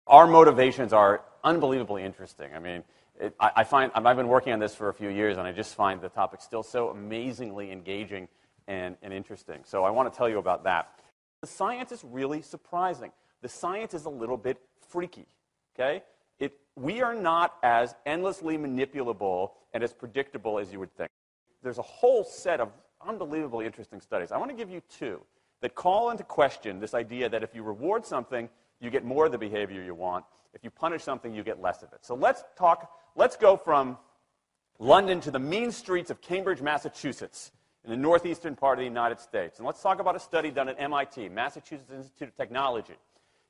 Our motivations are unbelievably interesting. I mean, I've been working on this for a few years, and I just find the topic still so amazingly engaging and interesting. So I want to tell you about that. The science is really surprising. The science is a little bit freaky, okay? We are not as endlessly manipulable and as predictable as you would think. There's a whole set of unbelievably interesting studies. I want to give you two that call into question this idea that if you reward something, you get more of the behavior you want. If you punish something, you get less of it. So let's go from London to the mean streets of Cambridge, Massachusetts, in the northeastern part of the United States. And let's talk about a study done at MIT, Massachusetts Institute of Technology.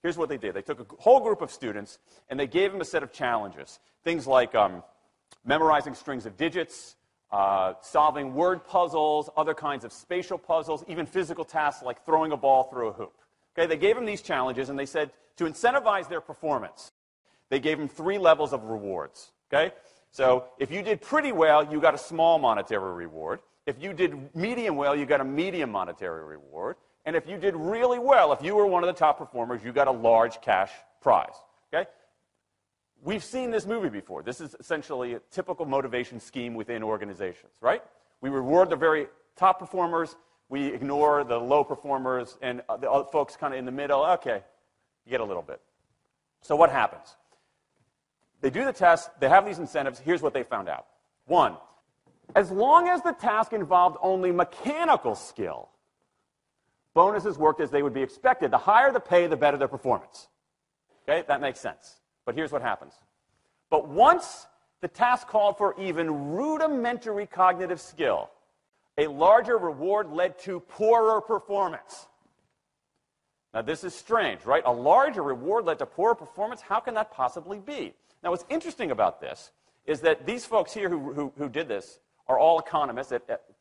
Here's what they did. They took a whole group of students, and they gave them a set of challenges. Things like memorizing strings of digits, solving word puzzles, other kinds of spatial puzzles, even physical tasks like throwing a ball through a hoop. Okay, they gave them these challenges, and they said to incentivize their performance, they gave them 3 levels of rewards. Okay? So if you did pretty well, you got a small monetary reward. If you did medium well, you got a medium monetary reward. And if you did really well, if you were one of the top performers, you got a large cash prize. Okay? We've seen this movie before. This is essentially a typical motivation scheme within organizations, right? We reward the very top performers, we ignore the low performers, and the other folks kind of in the middle. Okay, you get a little bit. So what happens? They do the test, they have these incentives. Here's what they found out. 1, as long as the task involved only mechanical skill, bonuses worked as they would be expected. The higher the pay, the better their performance. Okay, that makes sense. But here's what happens. But once the task called for even rudimentary cognitive skill, a larger reward led to poorer performance. Now, this is strange, right? A larger reward led to poorer performance? How can that possibly be? Now, what's interesting about this is that these folks here who did this are all economists,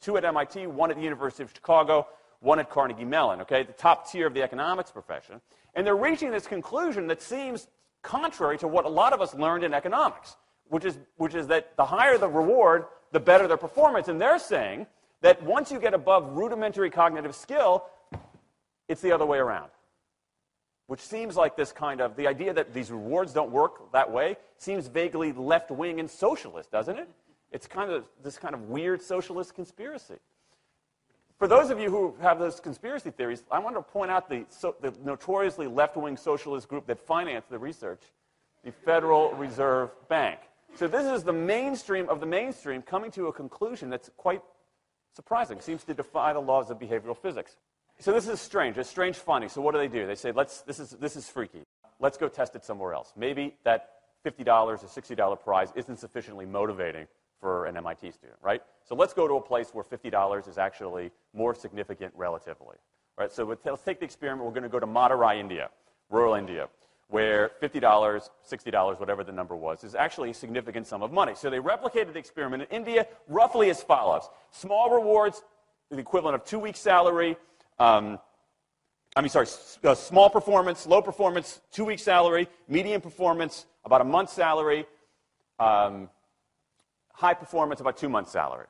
2 at MIT, 1 at the University of Chicago, 1 at Carnegie Mellon, okay, the top tier of the economics profession. And they're reaching this conclusion that seems contrary to what a lot of us learned in economics, which is that the higher the reward, the better their performance. And they're saying that once you get above rudimentary cognitive skill, it's the other way around. Which seems like this kind of, the idea that these rewards don't work that way seems vaguely left-wing and socialist, doesn't it? It's kind of this kind of weird socialist conspiracy. For those of you who have those conspiracy theories, I want to point out the notoriously left-wing socialist group that financed the research, the Federal Reserve Bank. So this is the mainstream of the mainstream coming to a conclusion that's quite surprising, seems to defy the laws of behavioral physics. So this is strange. It's strange finding. So what do? They say, this is freaky. Let's go test it somewhere else. Maybe that $50 or $60 prize isn't sufficiently motivating for an MIT student, right? So let's go to a place where $50 is actually more significant relatively. Right? So let's take the experiment. We're going to go to Madurai, India, rural India, where $50, $60, whatever the number was, is actually a significant sum of money. So they replicated the experiment in India roughly as follows. Small rewards, the equivalent of 2 weeks' salary. Small performance, low performance, 2 weeks' salary. Medium performance, about a month's salary. High performance, about 2 months' salary.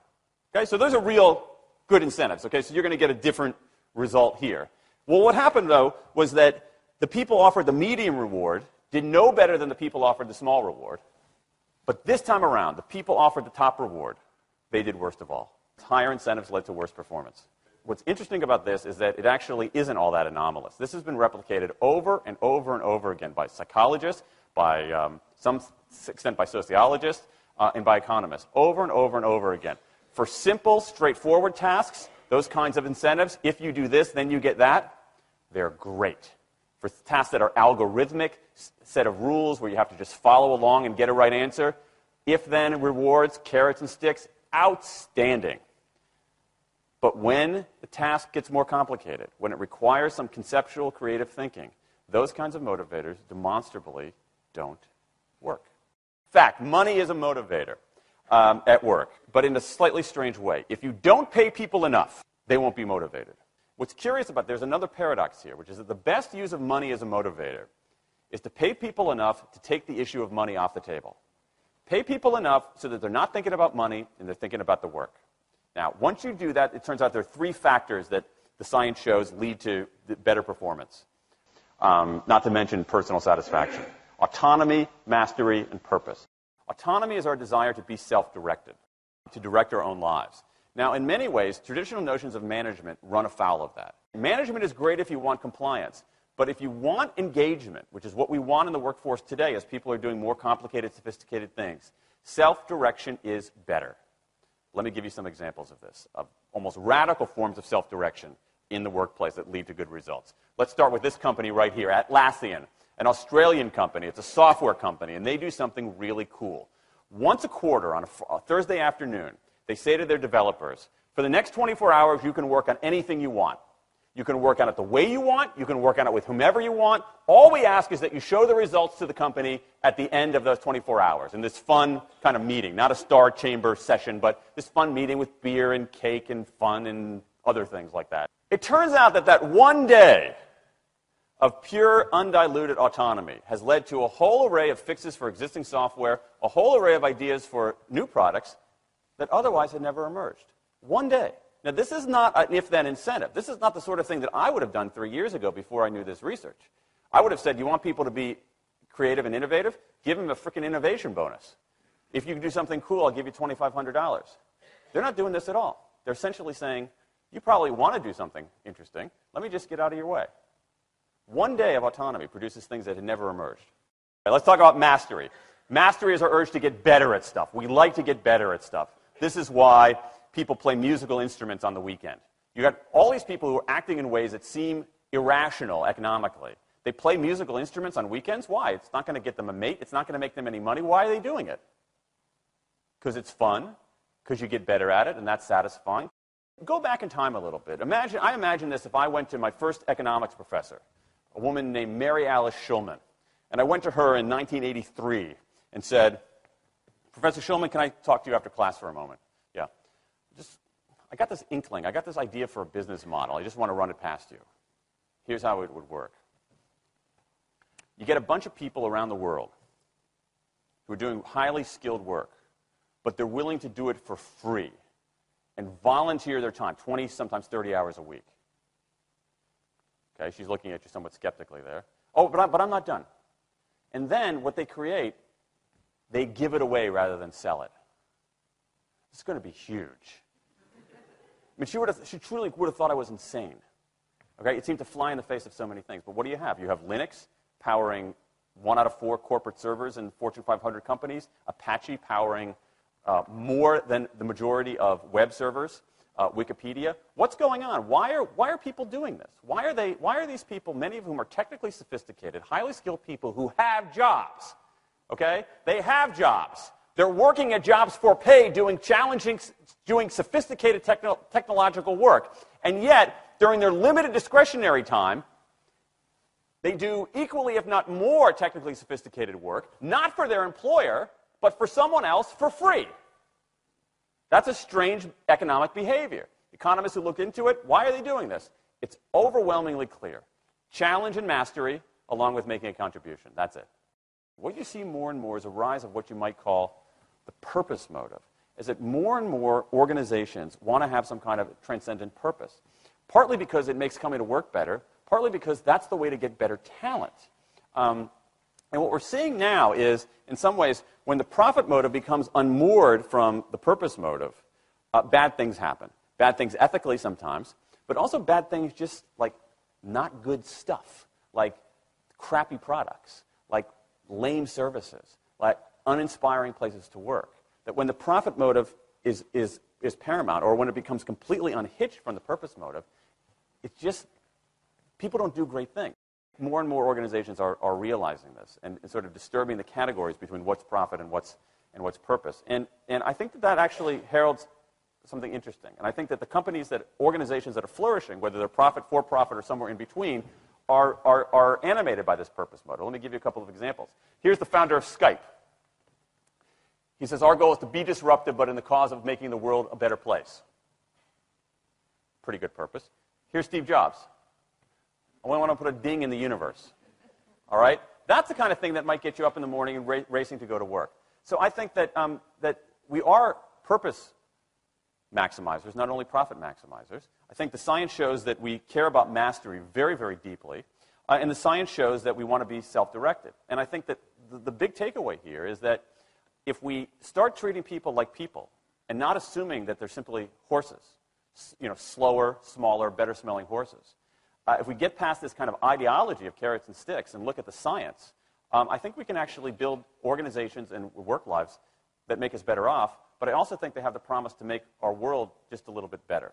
Okay, so those are real good incentives. Okay, so you're going to get a different result here. Well, what happened, though, was that the people offered the medium reward did no better than the people offered the small reward. But this time around, the people offered the top reward. They did worst of all. Higher incentives led to worse performance. What's interesting about this is that it actually isn't all that anomalous. This has been replicated over and over and over again by psychologists, by some extent by sociologists, and by economists, over and over and over again. For simple, straightforward tasks, those kinds of incentives, if you do this, then you get that, they're great. For tasks that are algorithmic, set of rules where you have to just follow along and get a right answer, if-then rewards, carrots and sticks, outstanding. But when the task gets more complicated, when it requires some conceptual, creative thinking, those kinds of motivators demonstrably don't work. In fact, money is a motivator at work, but in a slightly strange way. If you don't pay people enough, they won't be motivated. What's curious about, there's another paradox here, which is that the best use of money as a motivator is to pay people enough to take the issue of money off the table. Pay people enough so that they're not thinking about money and they're thinking about the work. Now, once you do that, it turns out there are 3 factors that the science shows lead to better performance, not to mention personal satisfaction. Autonomy, mastery, and purpose. Autonomy is our desire to be self-directed, to direct our own lives. Now, in many ways, traditional notions of management run afoul of that. Management is great if you want compliance, but if you want engagement, which is what we want in the workforce today as people are doing more complicated, sophisticated things, self-direction is better. Let me give you some examples of this, of almost radical forms of self-direction in the workplace that lead to good results. Let's start with this company right here, Atlassian, an Australian company. It's a software company, and they do something really cool. Once a quarter on a Thursday afternoon, they say to their developers, for the next 24 hours, you can work on anything you want. You can work on it the way you want. You can work on it with whomever you want. All we ask is that you show the results to the company at the end of those 24 hours in this fun kind of meeting, not a star chamber session, but this fun meeting with beer and cake and fun and other things like that. It turns out that that one day of pure, undiluted autonomy has led to a whole array of fixes for existing software, a whole array of ideas for new products that otherwise had never emerged. One day. Now, this is not an if-then incentive. This is not the sort of thing that I would have done 3 years ago before I knew this research. I would have said, you want people to be creative and innovative? Give them a freaking innovation bonus. If you can do something cool, I'll give you $2,500. They're not doing this at all. They're essentially saying, you probably want to do something interesting. Let me just get out of your way. One day of autonomy produces things that had never emerged. Right, let's talk about mastery. Mastery is our urge to get better at stuff. We like to get better at stuff. This is why people play musical instruments on the weekend. You got all these people who are acting in ways that seem irrational economically. They play musical instruments on weekends. Why? It's not going to get them a mate. It's not going to make them any money. Why are they doing it? Because it's fun, because you get better at it, and that's satisfying. Go back in time a little bit. I imagine this if I went to my first economics professor, a woman named Mary Alice Schulman, and I went to her in 1983 and said, Professor Schulman, can I talk to you after class for a moment? Yeah. I got this inkling. I got this idea for a business model. I just want to run it past you. Here's how it would work. You get a bunch of people around the world who are doing highly skilled work, but they're willing to do it for free and volunteer their time, 20, sometimes 30 hours a week. Okay, she's looking at you somewhat skeptically there. Oh, but I'm not done. And then what they create, they give it away rather than sell it. It's going to be huge. I mean, she truly would have thought I was insane. Okay, it seemed to fly in the face of so many things. But what do you have? You have Linux powering 1 out of 4 corporate servers in Fortune 500 companies, Apache powering more than the majority of web servers, Wikipedia. What's going on? Why are people doing this? Why are these people, many of whom are technically sophisticated, highly skilled people who have jobs? Okay, they have jobs. They're working at jobs for pay, doing sophisticated technological work. And yet, during their limited discretionary time, they do equally, if not more, technically sophisticated work, not for their employer, but for someone else for free. That's a strange economic behavior. Economists who look into it, why are they doing this? It's overwhelmingly clear. Challenge and mastery, along with making a contribution. That's it. What you see more and more is a rise of what you might call the purpose motive, is that more and more organizations want to have some kind of transcendent purpose, partly because it makes coming to work better, partly because that's the way to get better talent. And what we're seeing now is, in some ways, when the profit motive becomes unmoored from the purpose motive, bad things happen. Bad things ethically sometimes, but also bad things just like not good stuff, like crappy products, like lame services, like uninspiring places to work. That when the profit motive is paramount, or when it becomes completely unhitched from the purpose motive, it's just, people don't do great things. More and more organizations are realizing this and sort of disturbing the categories between what's profit and what's purpose. And I think that actually heralds something interesting. And I think that the organizations that are flourishing, whether they're profit, for profit, or somewhere in between, are animated by this purpose model. Let me give you a couple of examples. Here's the founder of Skype. He says, our goal is to be disruptive, but in the cause of making the world a better place. Pretty good purpose. Here's Steve Jobs. I want to put a ding in the universe. All right? That's the kind of thing that might get you up in the morning and racing to go to work. So I think that, that we are purpose maximizers, not only profit maximizers. I think the science shows that we care about mastery very, very deeply. And the science shows that we want to be self-directed. And I think that the big takeaway here is that if we start treating people like people and not assuming that they're simply horses, slower, smaller, better-smelling horses, if we get past this kind of ideology of carrots and sticks and look at the science, I think we can actually build organizations and work lives that make us better off, but I also think they have the promise to make our world just a little bit better.